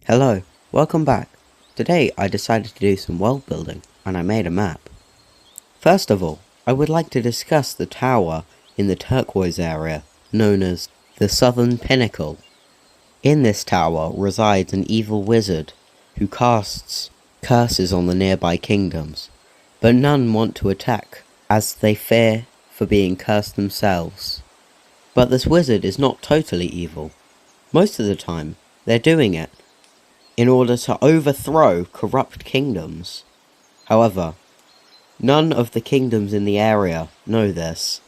Hello, welcome back. Today I decided to do some world building and I made a map. First of all, I would like to discuss the tower in the turquoise area known as the Southern Pinnacle. In this tower resides an evil wizard who casts curses on the nearby kingdoms, but none want to attack as they fear for being cursed themselves. But this wizard is not totally evil. Most of the time, they're doing it in order to overthrow corrupt kingdoms. However, none of the kingdoms in the area know this,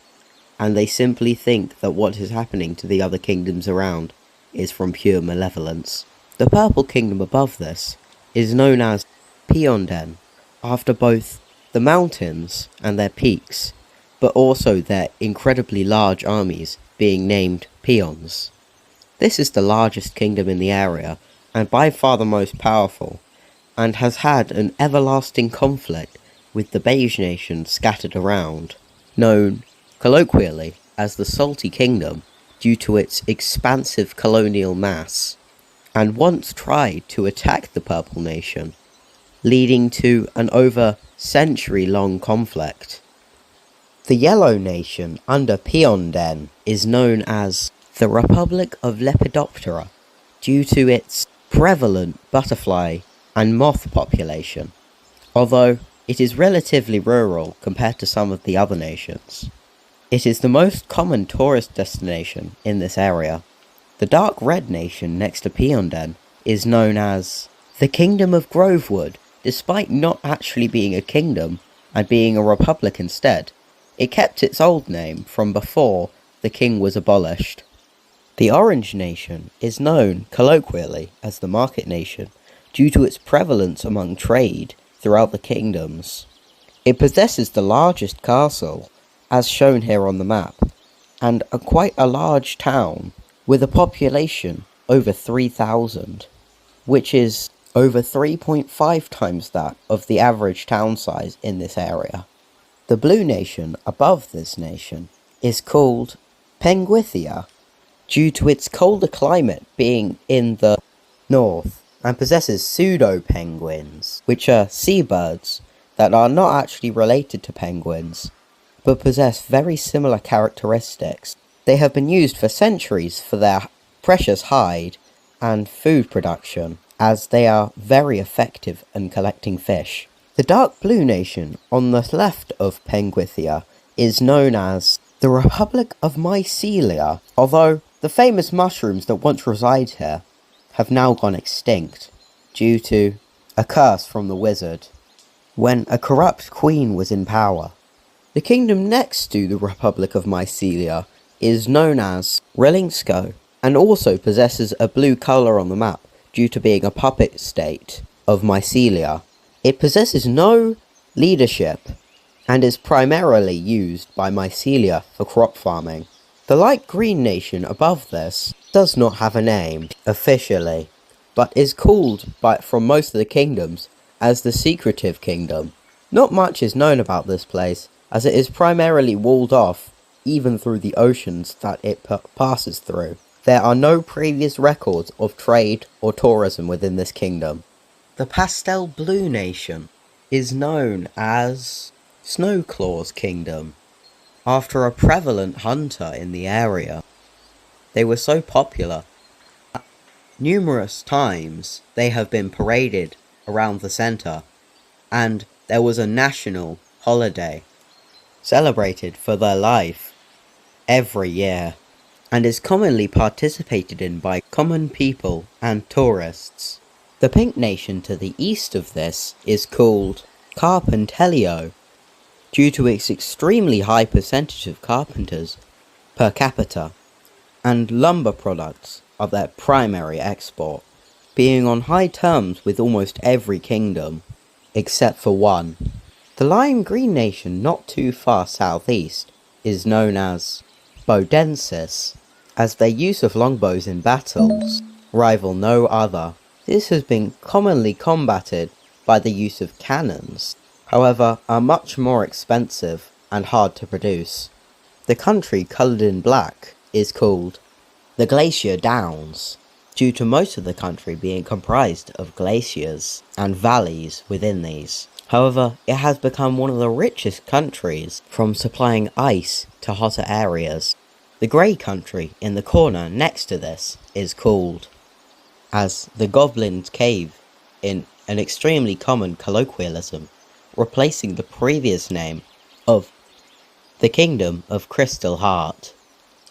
and they simply think that what is happening to the other kingdoms around is from pure malevolence. The purple kingdom above this is known as Peonden, after both the mountains and their peaks, but also their incredibly large armies being named peons. This is the largest kingdom in the area, and by far the most powerful, and has had an everlasting conflict with the beige nation scattered around, known colloquially as the Salty Kingdom due to its expansive colonial mass, and once tried to attack the Purple Nation, leading to an over century-long conflict. The Yellow Nation under Peonden is known as the Republic of Lepidoptera due to its prevalent butterfly and moth population, although it is relatively rural compared to some of the other nations. It is the most common tourist destination in this area. The dark red nation next to Peonden is known as the Kingdom of Grovewood, despite not actually being a kingdom and being a republic instead. It kept its old name from before the king was abolished. The Orange Nation is known colloquially as the Market Nation due to its prevalence among trade throughout the kingdoms. It possesses the largest castle, as shown here on the map, and quite a large town with a population over 3,000, which is over 3.5 times that of the average town size in this area. The Blue Nation above this nation is called Penguithia, due to its colder climate being in the north, and possesses pseudo-penguins, which are seabirds that are not actually related to penguins, but possess very similar characteristics. They have been used for centuries for their precious hide and food production, as they are very effective in collecting fish. The Dark Blue Nation on the left of Penguithia is known as the Republic of Mycelia, although the famous mushrooms that once resided here have now gone extinct due to a curse from the wizard when a corrupt queen was in power. The kingdom next to the Republic of Mycelia is known as Relingsko, and also possesses a blue colour on the map due to being a puppet state of Mycelia. It possesses no leadership and is primarily used by Mycelia for crop farming. The light green nation above this does not have a name officially, but is called from most of the kingdoms as the Secretive Kingdom. Not much is known about this place, as it is primarily walled off even through the oceans that it passes through. There are no previous records of trade or tourism within this kingdom. The Pastel Blue Nation is known as Snowclaw's Kingdom, after a prevalent hunter in the area. They were so popular that numerous times they have been paraded around the center, and there was a national holiday celebrated for their life every year, and is commonly participated in by common people and tourists. The Pink Nation to the east of this is called Carpentelio, due to its extremely high percentage of carpenters per capita, and lumber products are their primary export, being on high terms with almost every kingdom, except for one. The Lime Green Nation not too far southeast is known as Bodensis, as their use of longbows in battles rival no other. This has been commonly combated by the use of cannons, however, are much more expensive and hard to produce. The country coloured in black is called the Glacier Downs, due to most of the country being comprised of glaciers and valleys within these. However, it has become one of the richest countries from supplying ice to hotter areas. The grey country in the corner next to this is called as the Goblin's Cave in an extremely common colloquialism, replacing the previous name of the Kingdom of Crystal Heart.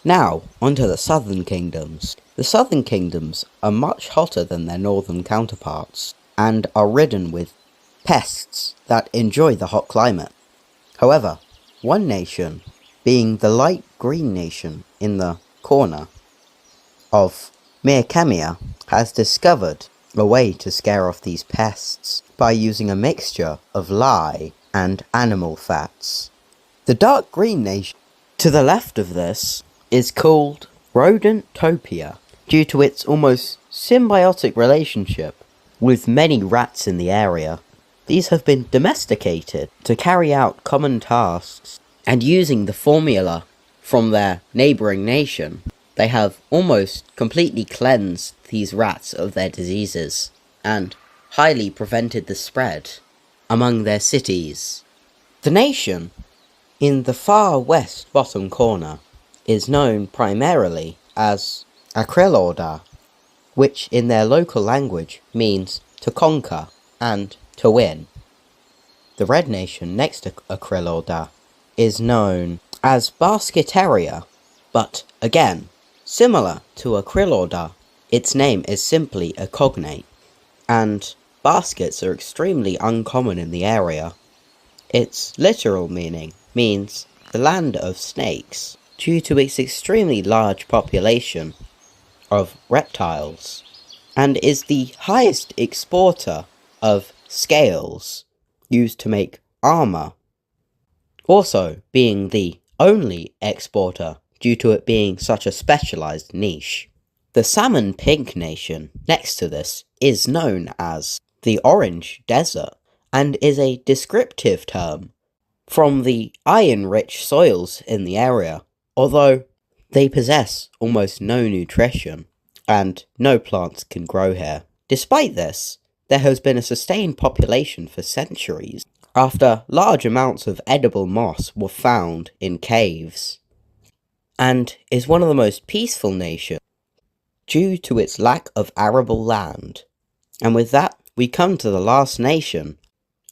Now, onto the southern kingdoms. The southern kingdoms are much hotter than their northern counterparts, and are ridden with pests that enjoy the hot climate. However, one nation, being the light green nation in the corner of Mirkemia, has discovered a way to scare off these pests by using a mixture of lye and animal fats. The dark green nation to the left of this is called Rodentopia, due to its almost symbiotic relationship with many rats in the area. These have been domesticated to carry out common tasks, and using the formula from their neighbouring nation, they have almost completely cleansed these rats of their diseases, and highly prevented the spread among their cities. The nation in the far west bottom corner is known primarily as Akrilorda, which in their local language means to conquer and to win. The red nation next to Akrilorda is known as Basketeria, but again, similar to Akrilorda, its name is simply a cognate, and baskets are extremely uncommon in the area. Its literal meaning means the land of snakes, due to its extremely large population of reptiles, and is the highest exporter of scales used to make armor, also being the only exporter due to it being such a specialized niche. The salmon pink nation next to this is known as the Orange Desert, and is a descriptive term from the iron-rich soils in the area, although they possess almost no nutrition, and no plants can grow here. Despite this, there has been a sustained population for centuries, after large amounts of edible moss were found in caves, and is one of the most peaceful nations due to its lack of arable land. And with that, we come to the last nation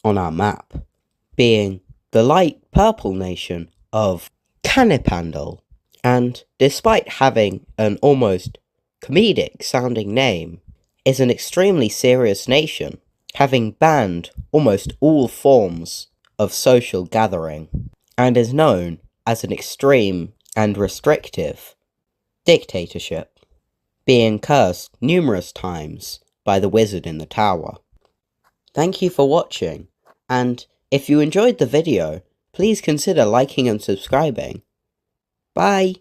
on our map, being the light purple nation of Canipandal, and despite having an almost comedic sounding name, is an extremely serious nation, having banned almost all forms of social gathering, and is known as an extreme and restrictive dictatorship, being cursed numerous times by the wizard in the tower. Thank you for watching, and if you enjoyed the video, please consider liking and subscribing. Bye!